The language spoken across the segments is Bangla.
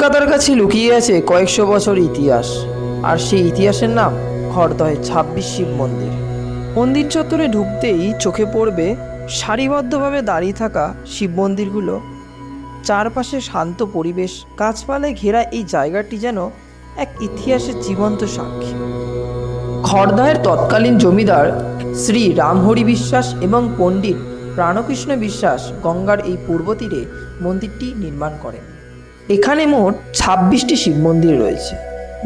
কলকাতার কাছে লুকিয়ে আছে কয়েকশো বছর ইতিহাস, আর সেই ইতিহাসের নাম খড়দহে ২৬ শিব মন্দির। মন্দির চত্বরে ঢুকতেই চোখে পড়বে সারিবদ্ধভাবে দাঁড়িয়ে থাকা শিব মন্দিরগুলো। চারপাশে শান্ত পরিবেশ, গাছপালায় ঘেরা এই জায়গাটি যেন এক ইতিহাসের জীবন্ত সাক্ষী। খড়দহের তৎকালীন জমিদার শ্রী রামহরি বিশ্বাস এবং পণ্ডিত প্রাণকৃষ্ণ বিশ্বাস গঙ্গার এই পূর্ব তীরে মন্দিরটি নির্মাণ করেন। এখানে মোট ২৬টি শিব মন্দির রয়েছে।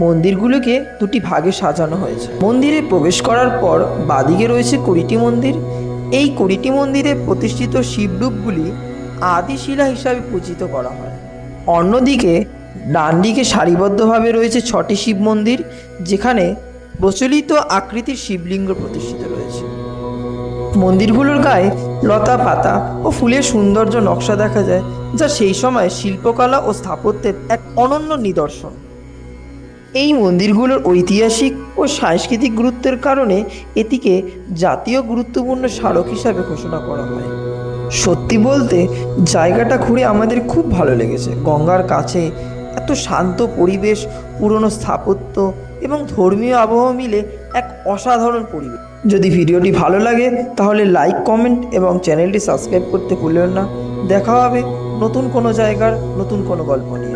মন্দিরগুলোকে দুটি ভাগে সাজানো হয়েছে। মন্দিরে প্রবেশ করার পর বাদিকে রয়েছে ২০টি মন্দির। এই ২০টি মন্দিরে প্রতিষ্ঠিত শিবরূপগুলি আদিশিলা হিসাবে পূজিত করা হয়। অন্যদিকে ডান দিকে সারিবদ্ধভাবে রয়েছে ৬টি শিব মন্দির, যেখানে প্রচলিত আকৃতির শিবলিঙ্গ প্রতিষ্ঠিত রয়েছে। মন্দিরগুলোর গায়ে লতা পাতা ও ফুলের সৌন্দর্য নকশা দেখা যায়, যা সেই সময় শিল্পকলা ও স্থাপত্যের এক অনন্য নিদর্শন। এই মন্দিরগুলোর ঐতিহাসিক ও সাংস্কৃতিক গুরুত্বের কারণে এটিকে জাতীয় গুরুত্বপূর্ণ স্মারক হিসাবে ঘোষণা করা হয়। সত্যি বলতে জায়গাটা ঘুরে আমাদের খুব ভালো লেগেছে। গঙ্গার কাছে এত শান্ত পরিবেশ, পুরনো স্থাপত্য এবং ধর্মীয় আবহাওয়া মিলে এক অসাধারণ পরিবেশ। যদি ভিডিওটি ভালো লাগে তাহলে লাইক, কমেন্ট এবং চ্যানেলটি সাবস্ক্রাইব করতে ভুলবেন না। দেখা হবে নতুন কোনো জায়গার নতুন কোনো গল্প নিয়ে।